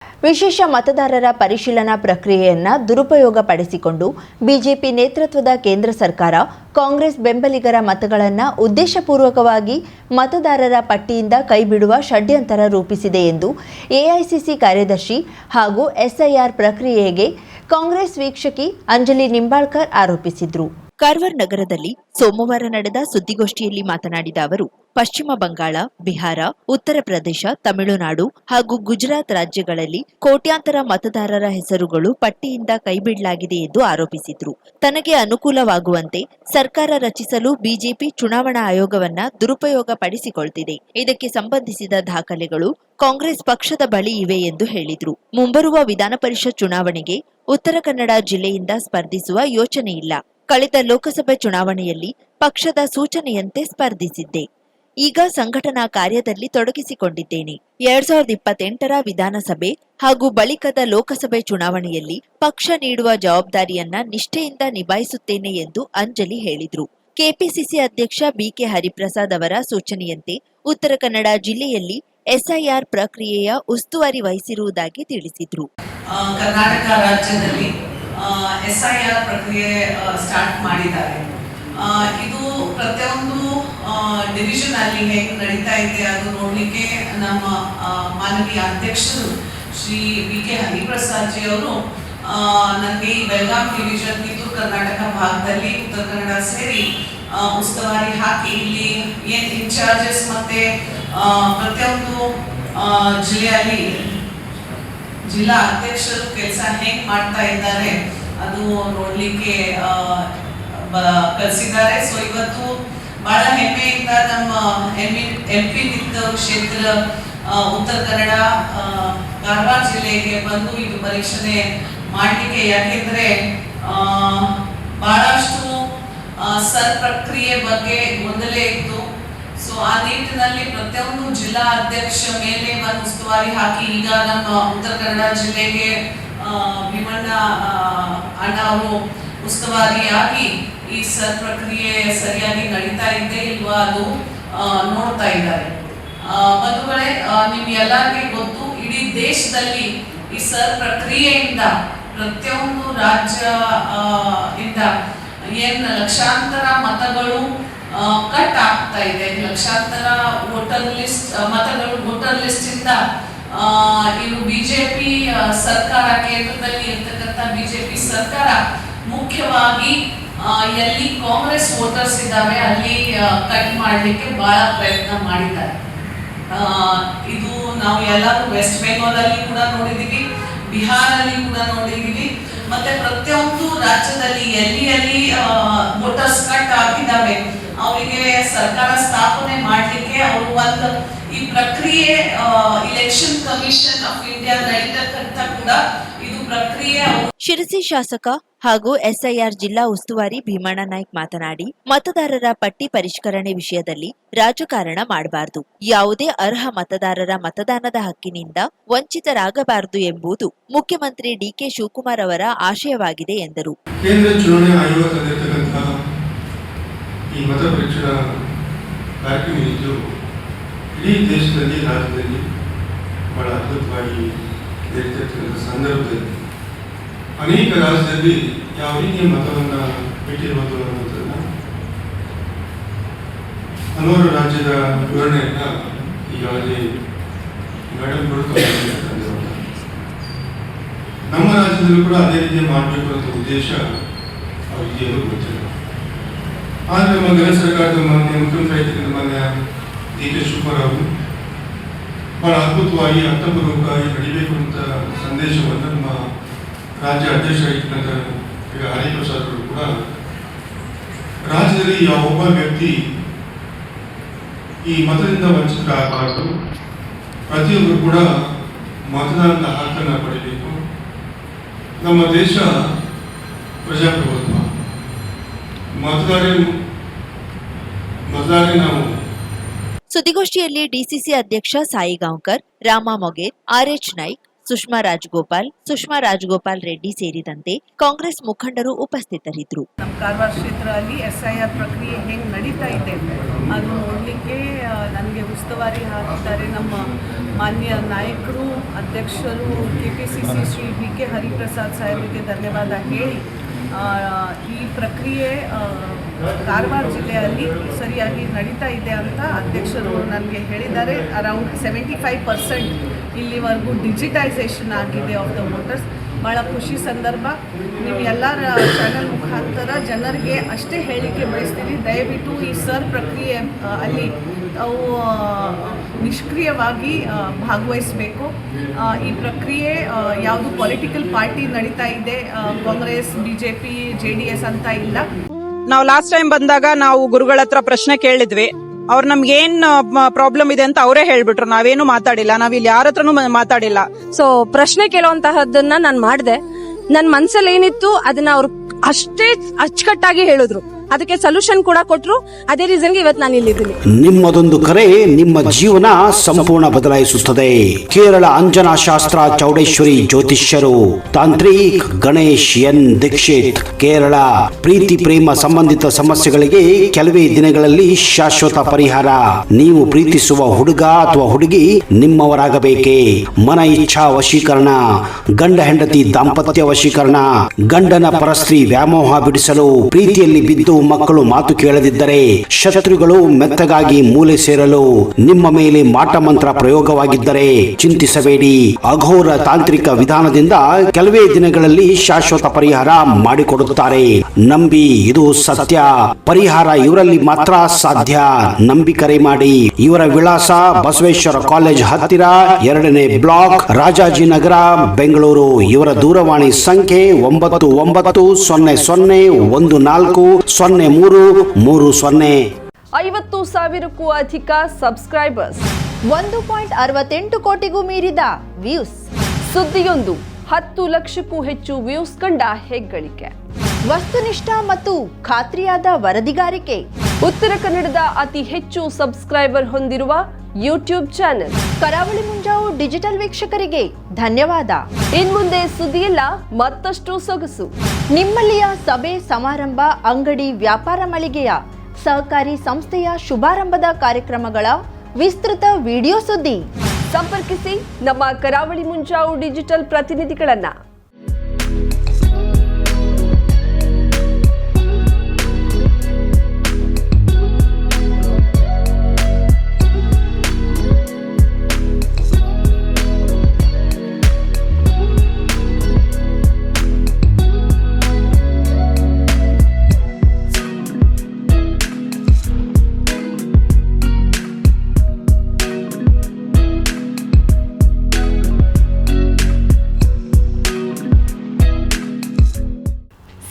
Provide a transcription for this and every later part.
ವಿಶೇಷ ಮತದಾರರ ಪರಿಶೀಲನಾ ಪ್ರಕ್ರಿಯೆಯನ್ನು ದುರುಪಯೋಗಪಡಿಸಿಕೊಂಡು ಬಿಜೆಪಿ ನೇತೃತ್ವದ ಕೇಂದ್ರ ಸರ್ಕಾರ ಕಾಂಗ್ರೆಸ್ ಬೆಂಬಲಿಗರ ಮತಗಳನ್ನು ಉದ್ದೇಶಪೂರ್ವಕವಾಗಿ ಮತದಾರರ ಪಟ್ಟಿಯಿಂದ ಕೈಬಿಡುವ ಷಡ್ಯಂತರ ರೂಪಿಸಿದೆ ಎಂದು ಎಐಸಿಸಿ ಕಾರ್ಯದರ್ಶಿ ಹಾಗೂ ಎಸ್ಐಆರ್ ಪ್ರಕ್ರಿಯೆಗೆ ಕಾಂಗ್ರೆಸ್ ವೀಕ್ಷಕಿ ಅಂಜಲಿ ನಿಂಬಾಳ್ಕರ್ ಆರೋಪಿಸಿದರು. ಕಾರವಾರ ನಗರದಲ್ಲಿ ಸೋಮವಾರ ನಡೆದ ಸುದ್ದಿಗೋಷ್ಠಿಯಲ್ಲಿ ಮಾತನಾಡಿದ ಅವರು, ಪಶ್ಚಿಮ ಬಂಗಾಳ, ಬಿಹಾರ, ಉತ್ತರ ಪ್ರದೇಶ, ತಮಿಳುನಾಡು ಹಾಗೂ ಗುಜರಾತ್ ರಾಜ್ಯಗಳಲ್ಲಿ ಕೋಟ್ಯಾಂತರ ಮತದಾರರ ಹೆಸರುಗಳು ಪಟ್ಟಿಯಿಂದ ಕೈಬಿಡಲಾಗಿದೆ ಎಂದು ಆರೋಪಿಸಿದರು. ತನಗೆ ಅನುಕೂಲವಾಗುವಂತೆ ಸರ್ಕಾರ ರಚಿಸಲು ಬಿಜೆಪಿ ಚುನಾವಣಾ ಆಯೋಗವನ್ನ ದುರುಪಯೋಗಪಡಿಸಿಕೊಳ್ತಿದೆ. ಇದಕ್ಕೆ ಸಂಬಂಧಿಸಿದ ದಾಖಲೆಗಳು ಕಾಂಗ್ರೆಸ್ ಪಕ್ಷದ ಬಳಿ ಇವೆ ಎಂದು ಹೇಳಿದರು. ಮುಂಬರುವ ವಿಧಾನ ಪರಿಷತ್ ಚುನಾವಣೆಗೆ ಉತ್ತರ ಕನ್ನಡ ಜಿಲ್ಲೆಯಿಂದ ಸ್ಪರ್ಧಿಸುವ ಯೋಚನೆ ಇಲ್ಲ. ಕಳೆದ ಲೋಕಸಭೆ ಚುನಾವಣೆಯಲ್ಲಿ ಪಕ್ಷದ ಸೂಚನೆಯಂತೆ ಸ್ಪರ್ಧಿಸಿದ್ದೆ. ಈಗ ಸಂಘಟನಾ ಕಾರ್ಯದಲ್ಲಿ ತೊಡಗಿಸಿಕೊಂಡಿದ್ದೇನೆ. 2028ರ ವಿಧಾನಸಭೆ ಹಾಗೂ ಬಳಿಕದ ಲೋಕಸಭೆ ಚುನಾವಣೆಯಲ್ಲಿ ಪಕ್ಷ ನೀಡುವ ಜವಾಬ್ದಾರಿಯನ್ನ ನಿಷ್ಠೆಯಿಂದ ನಿಭಾಯಿಸುತ್ತೇನೆ ಎಂದು ಅಂಜಲಿ ಹೇಳಿದರು. ಕೆಪಿಸಿಸಿ ಅಧ್ಯಕ್ಷ ಬಿಕೆ ಹರಿಪ್ರಸಾದ್ ಅವರ ಸೂಚನೆಯಂತೆ ಉತ್ತರ ಕನ್ನಡ ಜಿಲ್ಲೆಯಲ್ಲಿ ಎಸ್ಐಆರ್ ಪ್ರಕ್ರಿಯೆಯ ಉಸ್ತುವಾರಿ ವಹಿಸಿರುವುದಾಗಿ ತಿಳಿಸಿದರು. ಕರ್ನಾಟಕ ರಾಜ್ಯದಲ್ಲಿ ಎಸ್ಐಆರ್ ಪ್ರಕ್ರಿಯೆ ಸ್ಟಾರ್ಟ್ ಮಾಡಿದ್ದಾರೆ. ಇದು ಪ್ರತಿಯೊಂದು ಡಿವಿಷನ್ ಅಲ್ಲಿ ಹೇಗೆ ನಡೀತಾ ಇದೆ ಅದು ನೋಡ್ಲಿಕ್ಕೆ ನಮ್ಮ ಮಾನನೀಯ ಅಧ್ಯಕ್ಷರು ಶ್ರೀ ಬಿಕೆ ಹರಿಪ್ರಸಾದ್ ಜಿ ಅವರು ನನಗೆ ಈ ಬೆಳಗಾಂ ಡಿವಿಷನ್ ಕಿತ್ತೂರು ಕರ್ನಾಟಕ ಭಾಗದಲ್ಲಿ ಉತ್ತರ ಕನ್ನಡ ಸೇರಿ ಉಸ್ತುವಾರಿ ಹಾಕಿ ಇಲ್ಲಿ ಏನ್ ಇನ್ಚಾರ್ಜಸ್ ಮತ್ತೆ ಪ್ರತಿಯೊಂದು ಜಿಲ್ಲೆಯಲ್ಲಿ ಜಿಲ್ಲಾ ಅಧ್ಯಕ್ಷರು ಕೆಲಸ ಹೇಗೆ ಮಾಡ್ತಾ ಇದ್ದಾರೆ ಅದು ನೋಡ್ಲಿಕ್ಕೆ ಕಳಿಸಿದ್ದಾರೆ. ಸೊ ಇವತ್ತು ಬಹಳ ಹೆಮ್ಮೆಯಿಂದ ನಮ್ಮ ಎಂಪಿ ಕ್ಷೇತ್ರ ಉತ್ತರ ಕನ್ನಡ ಕಾರವಾರ ಜಿಲ್ಲೆಗೆ ಬಂದು ಇದು ಪರೀಕ್ಷಣೆ ಮಾಡಲಿಕ್ಕೆ, ಯಾಕೆಂದ್ರೆ ಬಹಳಷ್ಟು ಪ್ರಕ್ರಿಯೆ ಬಗ್ಗೆ ಗೊಂದಲ ಇತ್ತು. ಸೊ ಆ ನಿಟ್ಟಿನಲ್ಲಿ ಪ್ರತಿಯೊಂದು ಜಿಲ್ಲಾ ಅಧ್ಯಕ್ಷ ಮೇಲೆ ಒಂದು ಉಸ್ತುವಾರಿ ಹಾಕಿ ಈಗ ನಮ್ಮ ಉತ್ತರ ಕನ್ನಡ ಜಿಲ್ಲೆಗೆ ಭೀಮಣ್ಣ ಅಣ್ಣ ಅವರು ಉಸ್ತುವಾರಿಯಾಗಿ ಈ ಪ್ರಕ್ರಿಯೆ ಸರಿಯಾಗಿ ನಡೀತಾ ಇದೆ ಇಲ್ವಾ ಅದು ನೋಡ್ತಾ ಇದ್ದಾರೆ. ಬಂಧುಗಳೇ, ನಿಮ್ಗೆಲ್ಲರಿಗೆ ಗೊತ್ತು, ಇಡೀ ದೇಶದಲ್ಲಿ ಈ ಪ್ರಕ್ರಿಯೆಯಿಂದ ಪ್ರತಿಯೊಂದು ರಾಜ್ಯ ಇಂದ ಏನ್ ಲಕ್ಷಾಂತರ ಮತಗಳು ಕಟ್ ಆಗ್ತಾ ಇದೆ. ಲಕ್ಷಾಂತರ ವೋಟರ್ ಲಿಸ್ಟ್ ಇಂದ ಇದು ಬಿಜೆಪಿ ಸರ್ಕಾರ, ಕೇಂದ್ರದಲ್ಲಿ ಇರ್ತಕ್ಕಂಥ ಬಿಜೆಪಿ ಸರ್ಕಾರ ಮುಖ್ಯವಾಗಿ ಎಲ್ಲಿ ಕಾಂಗ್ರೆಸ್ ವೋಟರ್ಸ್ ಇದ್ದಾವೆ ಅಲ್ಲಿ ಕಟ್ ಮಾಡಲಿಕ್ಕೆ ಬಹಳ ಪ್ರಯತ್ನ ಮಾಡಿದ್ದಾರೆ. ಇದು ನಾವು ಎಲ್ಲರೂ ವೆಸ್ಟ್ ಬೆಂಗಾಲ್ ಅಲ್ಲಿ ಕೂಡ ನೋಡಿದೀವಿ, ಬಿಹಾರಲ್ಲಿ ಕೂಡ ನೋಡಿದೀವಿ, ಮತ್ತೆ ಪ್ರತಿಯೊಂದು ರಾಜ್ಯದಲ್ಲಿ ಎಲ್ಲಿ ವೋಟರ್ಸ್ ಕಟ್ ಆಗಿದ್ದಾವೆ ಅವರಿಗೆ ಸರ್ಕಾರ ಸ್ಥಾಪನೆ ಮಾಡಲಿಕ್ಕೆ ಅವರು ಒಂದು ಈ ಪ್ರಕ್ರಿಯೆ ಇಲೆಕ್ಷನ್ ಕಮಿಷನ್ ಆಫ್ ಇಂಡಿಯಾ ನಡೀತಕ್ಕಂಥ ಕೂಡ ಇದು ಪ್ರಕ್ರಿಯೆ. ಶಿರಸಿ ಶಾಸಕ ಹಾಗೂ ಎಸ್ಐಆರ್ ಜಿಲ್ಲಾ ಉಸ್ತುವಾರಿ ಭೀಮಣ್ಣ ನಾಯ್ಕ್ ಮಾತನಾಡಿ, ಮತದಾರರ ಪಟ್ಟಿ ಪರಿಷ್ಕರಣೆ ವಿಷಯದಲ್ಲಿ ರಾಜಕಾರಣ ಮಾಡಬಾರದು. ಯಾವುದೇ ಅರ್ಹ ಮತದಾರರ ಮತದಾನದ ಹಕ್ಕಿನಿಂದ ವಂಚಿತರಾಗಬಾರದು ಎಂಬುದು ಮುಖ್ಯಮಂತ್ರಿ ಡಿಕೆ ಶಿವಕುಮಾರ್ ಅವರ ಆಶಯವಾಗಿದೆ ಎಂದರು. ಕೇಂದ್ರ ಚುನಾವಣಾ ಆಯೋಗ ತಂದಿರತಕ್ಕಂತಹ ಈ ಮತ ಪರೀಕ್ಷಾ ಕಾರ್ಯಕ್ರಮ ಇದ್ದು ಇಡೀ ದೇಶದಲ್ಲಿ, ರಾಜ್ಯದಲ್ಲಿ ಬಹಳ ಅದ್ಭುತವಾಗಿ ನಡೀತಿರ್ತಕ್ಕಂಥ ಸಂದರ್ಭದಲ್ಲಿ ಅನೇಕ ರಾಜ್ಯದಲ್ಲಿ ಯಾವ ರೀತಿಯ ಮತವನ್ನು ಬಿಟ್ಟಿರುವುದು ಅನ್ನೋದನ್ನ ಹಲವಾರು ರಾಜ್ಯದ ವಿವರಣೆಯನ್ನ ಈಗಾಗಲೇ ಮೇಡಮ್ ನಮ್ಮ ರಾಜ್ಯದಲ್ಲೂ ಕೂಡ ಅದೇ ರೀತಿ ಮಾಡಬೇಕು ಅನ್ನೋ ಉದ್ದೇಶ ಅವರಿಗೆ ಗೊತ್ತಿಲ್ಲ. ಆದರೆ ನಮ್ಮ ಕೇಂದ್ರ ಸರ್ಕಾರದ ಮುಖ್ಯಮಂತ್ರಿ ಮಾನ್ಯ ಡಿ.ಕೆ. ಶಿವಕುಮಾರ್ ಅವರು ಬಹಳ ಅದ್ಭುತವಾಗಿ ಅರ್ಥಪೂರ್ವಕವಾಗಿ ನಡೀಬೇಕು ಅಂತ ಸಂದೇಶವನ್ನು ನಮ್ಮ ರಾಜ್ಯ ಅಧ್ಯಕ್ಷರಾಗಿರ್ತಕ್ಕಂಥ ಹರಿಪ್ರಸಾದ್ ಅವರು ಕೂಡ ರಾಜ್ಯದಲ್ಲಿ ಯಾವೊಬ್ಬ ವ್ಯಕ್ತಿ ಈ ಮತದಿಂದ ವಂಚಿತರಾಗಬಾರದು, ಪ್ರತಿಯೊಬ್ಬರು ಕೂಡ ಮತದಾನದ ಹಕ್ಕನ್ನು ಪಡೆಯಬೇಕು. ನಮ್ಮ ದೇಶ ಪ್ರಜಾಪ್ರಭುತ್ವ, ಮತದಾರೇ ನಾವು. ಸುದ್ದಿಗೋಷ್ಠಿಯಲ್ಲಿ ಡಿಸಿಸಿ ಅಧ್ಯಕ್ಷ ಸಾಯಿ ಗಾಂವ್ಕರ್, ರಾಮ ಮೊಗೇರ್, ಆರ್ಎಚ್ ನಾಯ್ಕ್, ಸುಷ್ಮಾ ರಾಜಗೋಪಾಲ್ ರೆಡ್ಡಿ ಸೇರಿದಂತೆ ಕಾಂಗ್ರೆಸ್ ಮುಖಂಡರು ಉಪಸ್ಥಿತರಿದ್ದರು. ನಮ್ಮ ಕಾರವಾರ ಕ್ಷೇತ್ರದಲ್ಲಿ SIR ಪ್ರಕ್ರಿಯೆ ಹೆಂಗೆ ನಡೀತಾ ಇದೆ ಅದು ನೋಡಲಿಕ್ಕೆ ನನಗೆ ಉಸ್ತುವಾರಿ ಹಾಕಿದ್ದಾರೆ ನಮ್ಮ ಮಾನ್ಯ ನಾಯಕರು, ಅಧ್ಯಕ್ಷರು, KPCC ಶ್ರೀ BK ಹರಿಪ್ರಸಾದ್ ಸಾಹೇಬರಿಗೆ ಧನ್ಯವಾದ ಹೇಳಿ ಈ ಪ್ರಕ್ರಿಯೆ ಕಾರವಾರ ಜಿಲ್ಲೆಯಲ್ಲಿ ಸರಿಯಾಗಿ ನಡೀತಾ ಇದೆ ಅಂತ ಅಧ್ಯಕ್ಷರು ನನಗೆ ಹೇಳಿದ್ದಾರೆ. ಅರೌಂಡ್ 75% ಇಲ್ಲಿವರೆಗೂ ಡಿಜಿಟೈಸೇಷನ್ ಆಗಿದೆ ಆಫ್ ದ ವೋಟರ್ಸ್. ಭಾಳ ಖುಷಿ ಸಂದರ್ಭ. ನೀವು ಎಲ್ಲರ ಚಾನಲ್ ಮುಖಾಂತರ ಜನರಿಗೆ ಅಷ್ಟೇ ಹೇಳಿಕೆ ಬಯಸ್ತೀನಿ, ದಯವಿಟ್ಟು ಈ ಪ್ರಕ್ರಿಯೆ ಅಲ್ಲಿ ಅವು ನಿಷ್ಕ್ರಿಯವಾಗಿ ಭಾಗವಹಿಸಬೇಕು. ಈ ಪ್ರಕ್ರಿಯೆ ಯಾವುದು ಪೊಲಿಟಿಕಲ್ ಪಾರ್ಟಿ ನಡೀತಾ ಇದೆ, ಕಾಂಗ್ರೆಸ್, BJP, JDS ಅಂತ ಇಲ್ಲ. ನಾವು ಲಾಸ್ಟ್ ಟೈಮ್ ಬಂದಾಗ ನಾವು ಗುರುಗಳ ಹತ್ರ ಪ್ರಶ್ನೆ ಕೇಳಿದ್ವಿ. ಅವ್ರು ನಮ್ಗೆ ಏನ್ ಪ್ರಾಬ್ಲಮ್ ಇದೆ ಅಂತ ಅವರೇ ಹೇಳ್ಬಿಟ್ರು. ನಾವೇನು ಮಾತಾಡಿಲ್ಲ, ನಾವಿಲ್ಲಿ ಯಾರ ಹತ್ರನೂ ಮಾತಾಡಿಲ್ಲ. ಸೊ ಪ್ರಶ್ನೆ ಕೇಳುವಂತಹದ್ದನ್ನ ನಾನು ಮಾಡಿದೆ. ನನ್ನ ಮನ್ಸಲ್ಲಿ ಏನಿತ್ತು ಅದನ್ನ ಅವ್ರು ಅಷ್ಟೇ ಅಚ್ಚುಕಟ್ಟಾಗಿ ಹೇಳಿದ್ರು. ಅದಕ್ಕೆ ಸೊಲ್ಯೂಷನ್ ಕೂಡ ಕೊಟ್ರು. ಅದೇ ರೀಸನ್ಗೆ ಇವತ್ತು ನಾನು ಇಲ್ಲಿದ್ದೀನಿ. ನಿಮ್ಮದೊಂದು ಕರೆ ನಿಮ್ಮ ಜೀವನ ಸಂಪೂರ್ಣ ಬದಲಾಯಿಸುತ್ತದೆ. ಕೇರಳ ಅಂಜನಾ ಶಾಸ್ತ್ರ ಚೌಡೇಶ್ವರಿ ಜ್ಯೋತಿಷ್ಯರು ತಾಂತ್ರಿಕ್ ಗಣೇಶ್ ಎನ್ ದೀಕ್ಷಿತ್, ಕೇರಳ. ಪ್ರೀತಿ ಪ್ರೇಮ ಸಂಬಂಧಿತ ಸಮಸ್ಯೆಗಳಿಗೆ ಕೆಲವೇ ದಿನಗಳಲ್ಲಿ ಶಾಶ್ವತ ಪರಿಹಾರ. ನೀವು ಪ್ರೀತಿಸುವ ಹುಡುಗ ಅಥವಾ ಹುಡುಗಿ ನಿಮ್ಮವರಾಗಬೇಕೇ? ಮನ ಇಚ್ಛಾ ವಶೀಕರಣ, ಗಂಡ ಹೆಂಡತಿ ದಾಂಪತ್ಯ ವಶೀಕರಣ, ಗಂಡನ ಪರಸ್ತ್ರೀ ವ್ಯಾಮೋಹ ಬಿಡಿಸಲು, ಪ್ರೀತಿಯಲ್ಲಿ ಬಿದ್ದು ಮಕ್ಕಳು ಮಾತು ಕೇಳದಿದ್ದರೆ, ಶತ್ರುಗಳು ಮೆತ್ತಗಾಗಿ ಮೂಲೆ ಸೇರಲು, ನಿಮ್ಮ ಮೇಲೆ ಮಾಟ ಮಂತ್ರ ಪ್ರಯೋಗವಾಗಿದ್ದರೆ ಚಿಂತಿಸಬೇಡಿ. ಅಘೋರ ತಾಂತ್ರಿಕ ವಿಧಾನದಿಂದ ಕೆಲವೇ ದಿನಗಳಲ್ಲಿ ಶಾಶ್ವತ ಪರಿಹಾರ ಮಾಡಿಕೊಡುತ್ತಾರೆ. ನಂಬಿ, ಇದು ಸತ್ಯ. ಪರಿಹಾರ ಇವರಲ್ಲಿ ಮಾತ್ರ ಸಾಧ್ಯ. ನಂಬಿ ಕರೆ ಮಾಡಿ. ಇವರ ವಿಳಾಸ ಬಸವೇಶ್ವರ ಕಾಲೇಜ್ ಹತ್ತಿರ, 2ನೇ ಬ್ಲಾಕ್, ರಾಜಾಜಿನಗರ, ಬೆಂಗಳೂರು. ಇವರ ದೂರವಾಣಿ ಸಂಖ್ಯೆ 9900140330. 50,000ಕ್ಕೂ ಅಧಿಕ ಸಬ್ಸ್ಕ್ರೈಬರ್ಸ್, 1.68 ಕೋಟಿಗೂ ಮೀರಿದ ವ್ಯೂಸ್, ಸುದ್ದಿಯೊಂದು 10 ಲಕ್ಷಕ್ಕೂ ಹೆಚ್ಚು ವ್ಯೂಸ್ ಕಂಡ ಹೆಗ್ಗಳಿಕೆ, ವಸ್ತುನಿಷ್ಠ ಮತ್ತು ಖಾತ್ರಿಯಾದ ವರದಿಗಾರಿಕೆ, ಉತ್ತರ ಕನ್ನಡದ ಅತಿ ಹೆಚ್ಚು ಸಬ್ಸ್ಕ್ರೈಬರ್ ಹೊಂದಿರುವ ಯೂಟ್ಯೂಬ್ ಚಾನೆಲ್ ಕರಾವಳಿ ಮುಂಜಾವು ಡಿಜಿಟಲ್ ವೀಕ್ಷಕರಿಗೆ ಧನ್ಯವಾದ. ಇನ್ಮುಂದೆ ಸುದ್ದಿಯಲ್ಲ ಮತ್ತಷ್ಟು ಸೊಗಸು. ನಿಮ್ಮಲ್ಲಿಯ ಸಭೆ ಸಮಾರಂಭ, ಅಂಗಡಿ, ವ್ಯಾಪಾರ ಮಳಿಗೆಯ, ಸಹಕಾರಿ ಸಂಸ್ಥೆಯ ಶುಭಾರಂಭದ ಕಾರ್ಯಕ್ರಮಗಳ ವಿಸ್ತೃತ ವಿಡಿಯೋ ಸುದ್ದಿ. ಸಂಪರ್ಕಿಸಿ ನಮ್ಮ ಕರಾವಳಿ ಮುಂಜಾವು ಡಿಜಿಟಲ್ ಪ್ರತಿನಿಧಿಗಳನ್ನ.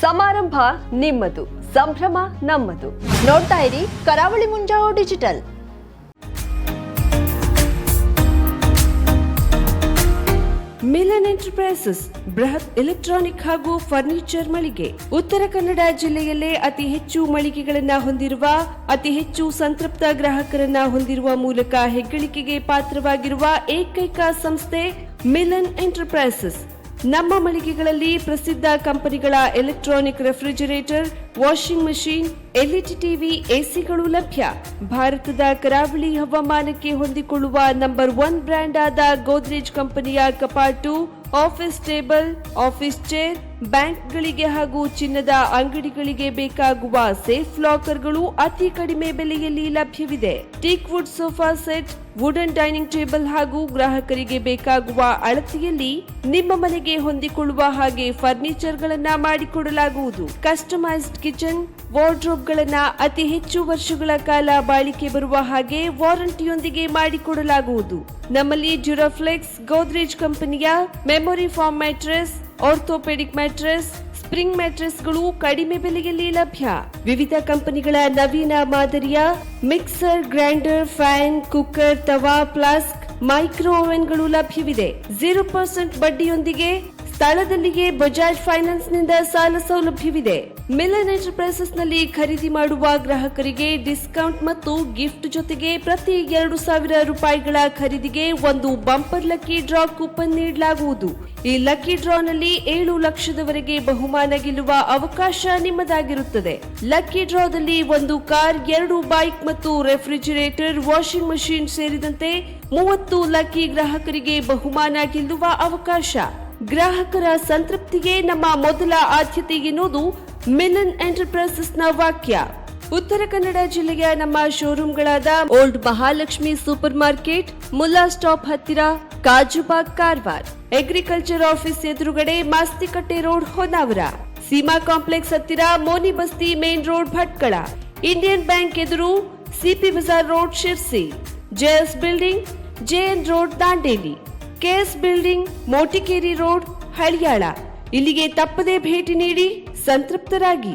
ಸಮಾರಂಭ ನಿಮ್ಮದು, ಸಂಭ್ರಮ ನಮ್ಮದು. ನೋಡ್ತಾ ಇರಿ ಕರಾವಳಿ ಮುಂಜಾವು ಡಿಜಿಟಲ್. ಮಿಲನ್ ಎಂಟರ್ಪ್ರೈಸಸ್ ಬೃಹತ್ ಎಲೆಕ್ಟ್ರಾನಿಕ್ ಹಾಗೂ ಫರ್ನಿಚರ್ ಮಳಿಗೆ. ಉತ್ತರ ಕನ್ನಡ ಜಿಲ್ಲೆಯಲ್ಲೇ ಅತಿ ಹೆಚ್ಚು ಮಳಿಗೆಗಳನ್ನ ಹೊಂದಿರುವ, ಅತಿ ಹೆಚ್ಚು ಸಂತೃಪ್ತ ಗ್ರಾಹಕರನ್ನ ಹೊಂದಿರುವ ಮೂಲಕ ಹೆಗ್ಗಳಿಕೆಗೆ ಪಾತ್ರವಾಗಿರುವ ಏಕೈಕ ಸಂಸ್ಥೆ ಮಿಲನ್ ಎಂಟರ್ಪ್ರೈಸಸ್. ನಮ್ಮ ಮಳಿಗೆಗಳಲ್ಲಿ ಪ್ರಸಿದ್ಧ ಕಂಪನಿಗಳ electronic refrigerator, washing machine, LED TV, ಎಸಿಗಳು ಲಭ್ಯ. ಭಾರತದ ಕರಾವಳಿ ಹವಾಮಾನಕ್ಕೆ ಹೊಂದಿಕೊಳ್ಳುವ ನಂಬರ್ 1 ಬ್ರ್ಯಾಂಡ್ ಆದ ಗೋದ್ರೇಜ್ ಕಂಪನಿಯ ಕಪಾಟು, ಆಫೀಸ್ ಟೇಬಲ್, ಆಫೀಸ್ ಚೇರ್, ಬ್ಯಾಂಕ್ಗಳಿಗೆ ಹಾಗೂ ಚಿನ್ನದ ಅಂಗಡಿಗಳಿಗೆ ಬೇಕಾಗುವ ಸೇಫ್ ಲಾಕರ್ಗಳು ಅತಿ ಕಡಿಮೆ ಬೆಲೆಯಲ್ಲಿ ಲಭ್ಯವಿದೆ. Teak wood sofa set, wooden dining table ಹಾಗೂ ಗ್ರಾಹಕರಿಗೆ ಬೇಕಾಗುವ ಅಳತೆಯಲ್ಲಿ ನಿಮ್ಮ ಮನೆಗೆ ಹೊಂದಿಕೊಳ್ಳುವ ಹಾಗೆ ಫರ್ನಿಚರ್ ಗಳನ್ನ ಮಾಡಿಕೊಡಲಾಗುವುದು. ಕಸ್ಟಮೈಸ್ಡ್ ಕಿಚನ್, ವಾರ್ಡ್ರೋಬ್ ಗಳನ್ನ ಅತಿ ಹೆಚ್ಚು ವರ್ಷಗಳ ಕಾಲ ಬಾಳಿಕೆ ಬರುವ ಹಾಗೆ ವಾರಂಟಿಯೊಂದಿಗೆ ಮಾಡಿಕೊಡಲಾಗುವುದು. ನಮ್ಮಲ್ಲಿ ಡ್ಯೂರಾಫ್ಲೆಕ್ಸ್, ಗೋದ್ರೇಜ್ ಕಂಪನಿಯ memory foam mattress, orthopaedic mattress, spring ಮ್ಯಾಟ್ರೆಸ್ಗಳು ಕಡಿಮೆ ಬೆಲೆಯಲ್ಲಿ ಲಭ್ಯ. ವಿವಿಧ ಕಂಪನಿಗಳ ನವೀನ ಮಾದರಿಯ mixer, grinder, fan, cooker, tawa, flask, micro ಓವೆನ್ಗಳು ಲಭ್ಯವಿದೆ. 0% ಬಡ್ಡಿಯೊಂದಿಗೆ ಸ್ಥಳದಲ್ಲಿಯೇ ಬಜಾಜ್ ಫೈನಾನ್ಸ್ ನಿಂದ ಸಾಲ ಸೌಲಭ್ಯವಿದೆ. ಮಿಲನ್ ಎಂಟರ್ಪ್ರೈಸಸ್ನಲ್ಲಿ ಖರೀದಿ ಮಾಡುವ ಗ್ರಾಹಕರಿಗೆ ಡಿಸ್ಕೌಂಟ್ ಮತ್ತು ಗಿಫ್ಟ್ ಜೊತೆಗೆ ಪ್ರತಿ 2,000 ರೂಪಾಯಿಗಳ ಖರೀದಿಗೆ ಒಂದು ಬಂಪರ್ ಲಕ್ಕಿ ಡ್ರಾ ಕೂಪನ್ ನೀಡಲಾಗುವುದು. ಈ ಲಕ್ಕಿ ಡ್ರಾನಲ್ಲಿ 7 ಲಕ್ಷದವರೆಗೆ ಬಹುಮಾನ ಗೆಲ್ಲುವ ಅವಕಾಶ ನಿಮ್ಮದಾಗಿರುತ್ತದೆ. ಲಕ್ಕಿ ಡ್ರಾದಲ್ಲಿ 1 ಕಾರ್, 2 ಬೈಕ್ ಮತ್ತು ರೆಫ್ರಿಜಿರೇಟರ್, ವಾಷಿಂಗ್ ಮಷಿನ್ ಸೇರಿದಂತೆ 30 ಲಕ್ಕಿ ಗ್ರಾಹಕರಿಗೆ ಬಹುಮಾನ ಗೆಲ್ಲುವ ಅವಕಾಶ. ಗ್ರಾಹಕರ ಸಂತೃಪ್ತಿಗೆ ನಮ್ಮ ಮೊದಲ ಆದ್ಯತೆ ಎನ್ನುವುದು ಮಿಲನ್ ಎಂಟರ್ಪ್ರೈಸಸ್ನ ವಾಕ್ಯ. ಉತ್ತರ ಕನ್ನಡ ಜಿಲ್ಲೆಯ ನಮ್ಮ ಶೋರೂಮ್ಗಳಾದ old Mahalakshmi super market, Mulla stop ಹತ್ತಿರ, ಕಾಜುಬಾಗ್ ಕಾರವಾರ, ಅಗ್ರಿಕಲ್ಚರ್ ಆಫೀಸ್ ಎದುರುಗಡೆ ಮಾಸ್ತಿಕಟ್ಟೆ ರೋಡ್ ಹೊನ್ನಾವರ, ಸೀಮಾ ಕಾಂಪ್ಲೆಕ್ಸ್ ಹತ್ತಿರ Moni Basti main road Bhatkal, Indian bank ಎದುರು CP Bazar road Sirsi, JS building JN road Dandeli, KS building Motikeri road Haliyal. ಇಲ್ಲಿಗೆ ತಪ್ಪದೇ ಭೇಟಿ ನೀಡಿ ಸಂತೃಪ್ತರಾಗಿ.